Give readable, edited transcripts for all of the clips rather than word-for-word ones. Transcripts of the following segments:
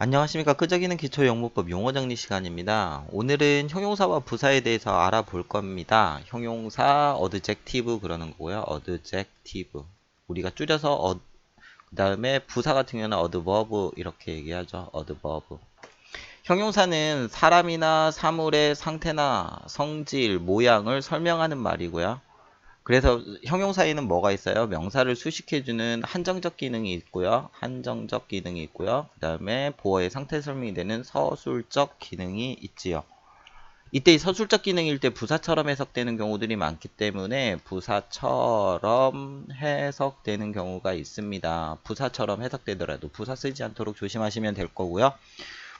안녕하십니까. 끄적이는 기초영문법 용어정리 시간입니다. 오늘은 형용사와 부사에 대해서 알아볼 겁니다. 형용사, 어드젝티브 그러는 거고요. 어드젝티브. 우리가 줄여서 그 다음에 부사 같은 경우는 어드버브 이렇게 얘기하죠. 어드버브. 형용사는 사람이나 사물의 상태나 성질, 모양을 설명하는 말이고요. 그래서 형용사에는 뭐가 있어요? 명사를 수식해주는 한정적 기능이 있고요. 한정적 기능이 있고요. 그 다음에 보어의 상태 설명이 되는 서술적 기능이 있지요. 이때 이 서술적 기능일 때 부사처럼 해석되는 경우들이 많기 때문에 부사처럼 해석되는 경우가 있습니다. 부사처럼 해석되더라도 부사 쓰지 않도록 조심하시면 될 거고요.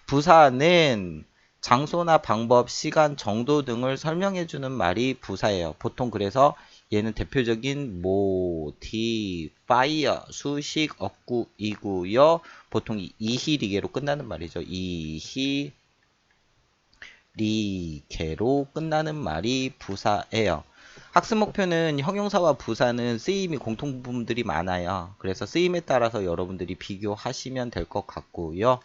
부사는 장소나 방법, 시간, 정도 등을 설명해주는 말이 부사예요. 보통 그래서 얘는 대표적인 modifier, 수식, 어구이고요. 보통 이히리게로 끝나는 말이죠. 이히리게로 끝나는 말이 부사예요. 학습 목표는 형용사와 부사는 쓰임이 공통 부분들이 많아요. 그래서 쓰임에 따라서 여러분들이 비교하시면 될 것 같고요.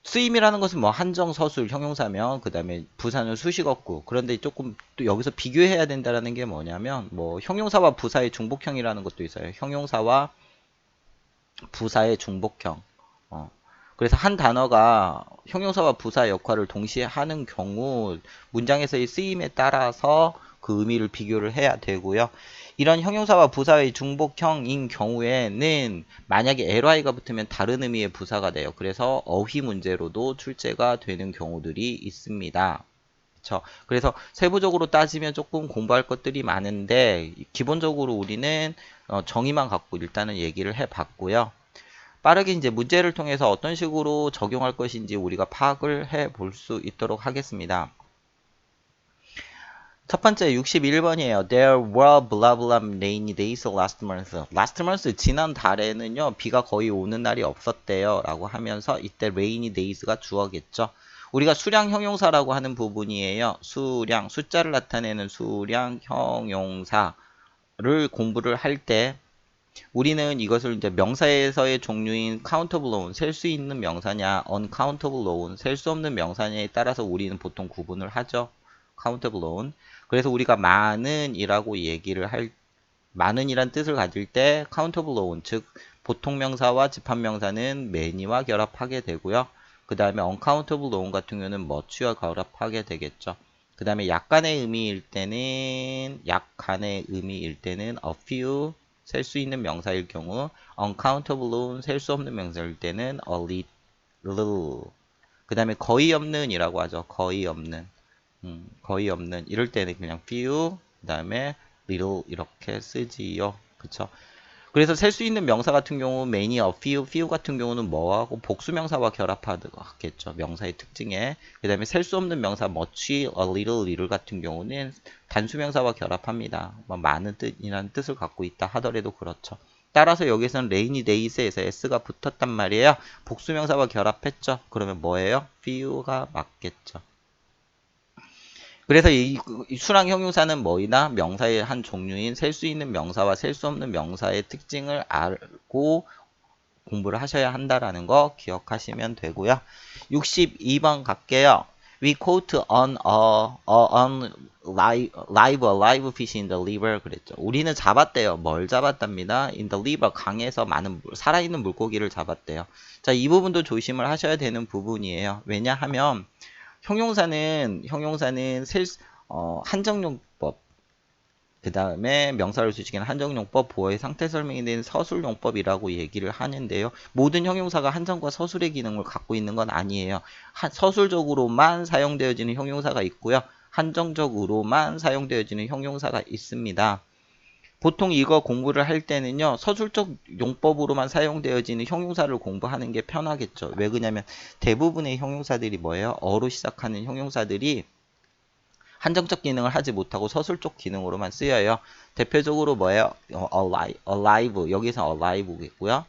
쓰임이라는 것은 뭐 한정 서술 형용사면 그 다음에 부사는 수식어구. 그런데 조금 또 여기서 비교해야 된다는 게 뭐냐면 뭐 형용사와 부사의 중복형이라는 것도 있어요. 형용사와 부사의 중복형. 그래서 한 단어가 형용사와 부사 역할을 동시에 하는 경우 문장에서의 쓰임에 따라서 그 의미를 비교를 해야 되고요. 이런 형용사와 부사의 중복형인 경우에는 만약에 ly가 붙으면 다른 의미의 부사가 돼요. 그래서 어휘 문제로도 출제가 되는 경우들이 있습니다. 그쵸? 그래서 세부적으로 따지면 조금 공부할 것들이 많은데 기본적으로 우리는 정의만 갖고 일단은 얘기를 해봤고요. 빠르게 이제 문제를 통해서 어떤 식으로 적용할 것인지 우리가 파악을 해 볼 수 있도록 하겠습니다. 첫 번째 61번이에요. There were blah blah rainy days last month. Last month 지난 달에는요 비가 거의 오는 날이 없었대요 라고 하면서 이때 rainy days가 주어겠죠. 우리가 수량 형용사라고 하는 부분이에요. 수량, 숫자를 나타내는 수량 형용사를 공부를 할 때 우리는 이것을 이제 명사에서의 종류인 countable on, 셀 수 있는 명사냐, uncountable on, 셀 수 없는 명사냐에 따라서 우리는 보통 구분을 하죠. countable on. 그래서 우리가 많은이라고 얘기를 많은이란 뜻을 가질 때 countable on, 즉 보통 명사와 집합 명사는 many와 결합하게 되고요. 그 다음에 uncountable on 같은 경우는 much와 결합하게 되겠죠. 그 다음에 약간의 의미일 때는 a few, 셀 수 있는 명사일 경우, uncountable on, 셀 수 없는 명사일 때는 a little. 그 다음에 거의 없는이라고 하죠. 거의 없는. 거의 없는. 이럴 때는 그냥 few, 그 다음에 little 이렇게 쓰지요. 그쵸? 그래서 셀 수 있는 명사 같은 경우 many, a few 같은 경우는 뭐하고 복수명사와 결합하겠죠. 명사의 특징에. 그 다음에 셀 수 없는 명사 much, a little 같은 경우는 단수명사와 결합합니다. 뭐 많은 뜻이라는 뜻을 갖고 있다 하더라도 그렇죠. 따라서 여기서는 rainy days에서 s가 붙었단 말이에요. 복수명사와 결합했죠. 그러면 뭐예요? few가 맞겠죠. 그래서 이 수량 형용사는 뭐이나 명사의 한 종류인 셀 수 있는 명사와 셀 수 없는 명사의 특징을 알고 공부를 하셔야 한다라는 거 기억하시면 되고요. 62번 갈게요. We caught on live fish in the river 그랬죠. 우리는 잡았대요. 뭘 잡았답니다. In the river 강에서 많은 살아있는 물고기를 잡았대요. 자, 이 부분도 조심을 하셔야 되는 부분이에요. 왜냐하면 형용사는 한정용법, 그 다음에 명사를 수식하는 한정용법, 보어의 상태 설명이 되는 서술용법이라고 얘기를 하는데요. 모든 형용사가 한정과 서술의 기능을 갖고 있는 건 아니에요. 서술적으로만 사용되어지는 형용사가 있고요. 한정적으로만 사용되어지는 형용사가 있습니다. 보통 이거 공부를 할 때는요. 서술적 용법으로만 사용되어지는 형용사를 공부하는 게 편하겠죠. 왜 그러냐면 대부분의 형용사들이 뭐예요? 어로 시작하는 형용사들이 한정적 기능을 하지 못하고 서술적 기능으로만 쓰여요. 대표적으로 뭐예요? alive. 여기서 alive겠고요.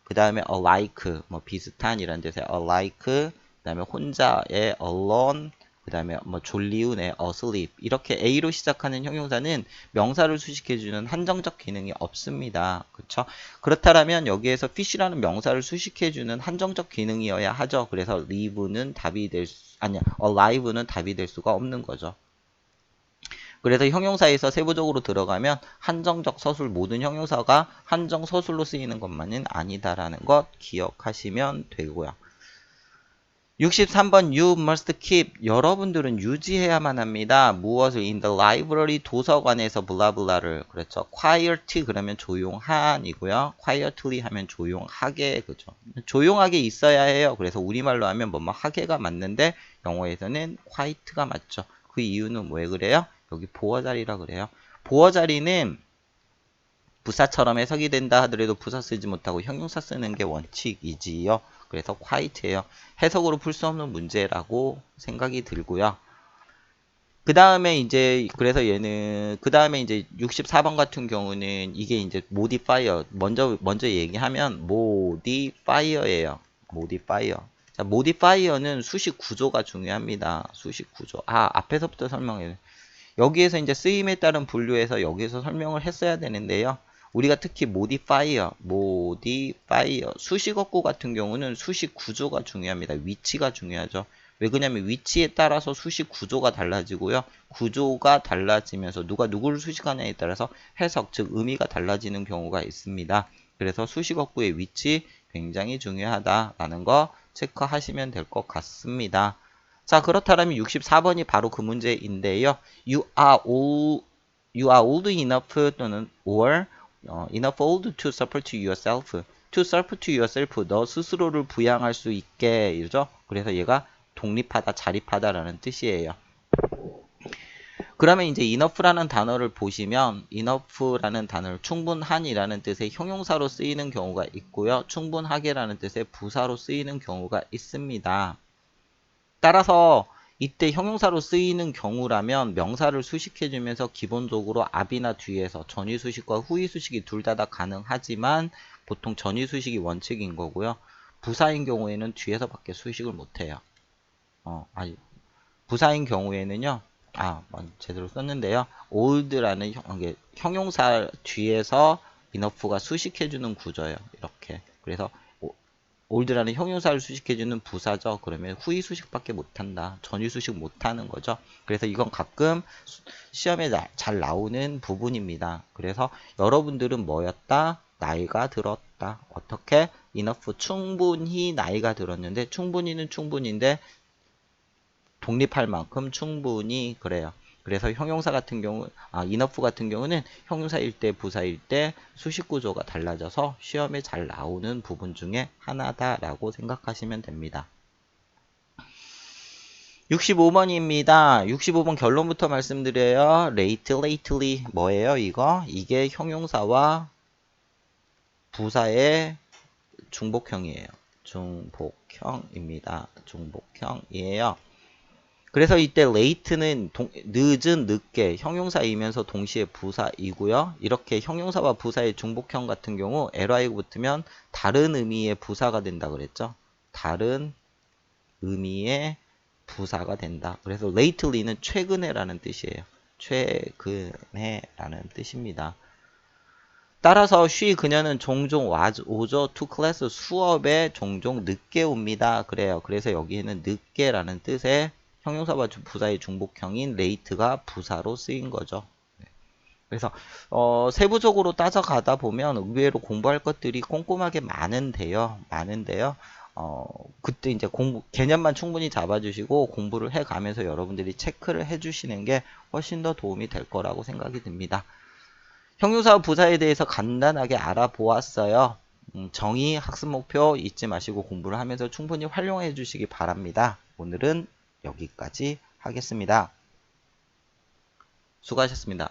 그 다음에 alike, 뭐 비슷한 이런 데서 alike. 그 다음에 혼자의 alone. 그 다음에 뭐 졸리우네, asleep 이렇게 A로 시작하는 형용사는 명사를 수식해주는 한정적 기능이 없습니다. 그렇죠? 그렇다면 여기에서 fish라는 명사를 수식해주는 한정적 기능이어야 하죠. 그래서 live는 답이 아니야, alive는 답이 될 수가 없는 거죠. 그래서 형용사에서 세부적으로 들어가면 한정적 서술, 모든 형용사가 한정 서술로 쓰이는 것만은 아니다라는 것 기억하시면 되고요. 63번 You must keep. 여러분들은 유지해야만 합니다. 무엇을? In the library, 도서관에서 블라블라를. 그렇죠. quiet 그러면 조용한이고요. quietly 하면 조용하게. 그죠. 조용하게 있어야 해요. 그래서 우리말로 하면 뭐뭐 하게가 맞는데 영어에서는 quiet가 맞죠. 그 이유는 왜 그래요? 여기 보어 자리라 그래요. 보어 자리는 부사처럼 해석이 된다 하더라도 부사 쓰지 못하고 형용사 쓰는 게 원칙이지요. 그래서 quiet예요. 해석으로 풀 수 없는 문제라고 생각이 들고요. 그 다음에 이제 그래서 얘는 그 다음에 이제 64번 같은 경우는 이게 이제 modifier 먼저 얘기하면 modifier예요. modifier. 자, modifier는 수식 구조가 중요합니다. 수식 구조. 앞에서부터 설명해. 여기에서 이제 쓰임에 따른 분류해서 여기에서 설명을 했어야 되는데요. 우리가 특히 modifier, 수식어구 같은 경우는 수식 구조가 중요합니다. 위치가 중요하죠. 왜 그러냐면 위치에 따라서 수식 구조가 달라지고요. 구조가 달라지면서 누가 누구를 수식하냐에 따라서 해석, 즉 의미가 달라지는 경우가 있습니다. 그래서 수식어구의 위치 굉장히 중요하다라는 거 체크하시면 될 것 같습니다. 자, 그렇다면 64번이 바로 그 문제인데요. You are old enough 또는 or enough old to support yourself. to support yourself. 너 스스로를 부양할 수 있게 이러죠. 그래서 얘가 독립하다, 자립하다라는 뜻이에요. 그러면 이제 enough라는 단어를 보시면 enough라는 단어를 충분한이라는 뜻의 형용사로 쓰이는 경우가 있고요. 충분하게라는 뜻의 부사로 쓰이는 경우가 있습니다. 따라서 이때 형용사로 쓰이는 경우라면 명사를 수식해주면서 기본적으로 앞이나 뒤에서 전위수식과 후위수식이 둘 다 가능하지만 보통 전위수식이 원칙인 거고요. 부사인 경우에는 뒤에서밖에 수식을 못해요. 부사인 경우에는요. 제대로 썼는데요. old라는 형용사 뒤에서 enough가 수식해주는 구조예요. 이렇게. 그래서 old라는 형용사를 수식해주는 부사죠. 그러면 후위 수식밖에 못한다. 전위 수식 못하는 거죠. 그래서 이건 가끔 시험에 잘 나오는 부분입니다. 그래서 여러분들은 뭐였다? 나이가 들었다. 어떻게? enough 충분히 나이가 들었는데 충분히는 충분인데 독립할 만큼 충분히 그래요. 그래서 형용사 같은 경우, enough 같은 경우는 형용사일 때, 부사일 때 수식 구조가 달라져서 시험에 잘 나오는 부분 중에 하나다라고 생각하시면 됩니다. 65번입니다. 65번 결론부터 말씀드려요. lately 뭐예요, 이거? 이게 형용사와 부사의 중복형이에요. 중복형입니다. 중복형이에요. 그래서 이때 late는 늦은, 늦게 형용사이면서 동시에 부사이고요. 이렇게 형용사와 부사의 중복형 같은 경우 ly가 붙으면 다른 의미의 부사가 된다 그랬죠. 다른 의미의 부사가 된다. 그래서 lately는 최근에라는 뜻이에요. 최근에라는 뜻입니다. 따라서 she 그녀는 종종 오죠. to class 수업에 종종 늦게 옵니다. 그래요. 그래서 여기에는 늦게라는 뜻의 형용사와 부사의 중복형인 late가 부사로 쓰인 거죠. 그래서 세부적으로 따져가다 보면 의외로 공부할 것들이 꼼꼼하게 많은데요. 그때 이제 개념만 충분히 잡아주시고 공부를 해가면서 여러분들이 체크를 해주시는 게 훨씬 더 도움이 될 거라고 생각이 듭니다. 형용사와 부사에 대해서 간단하게 알아보았어요. 정의, 학습 목표 잊지 마시고 공부를 하면서 충분히 활용해 주시기 바랍니다. 오늘은 여기까지 하겠습니다. 수고하셨습니다.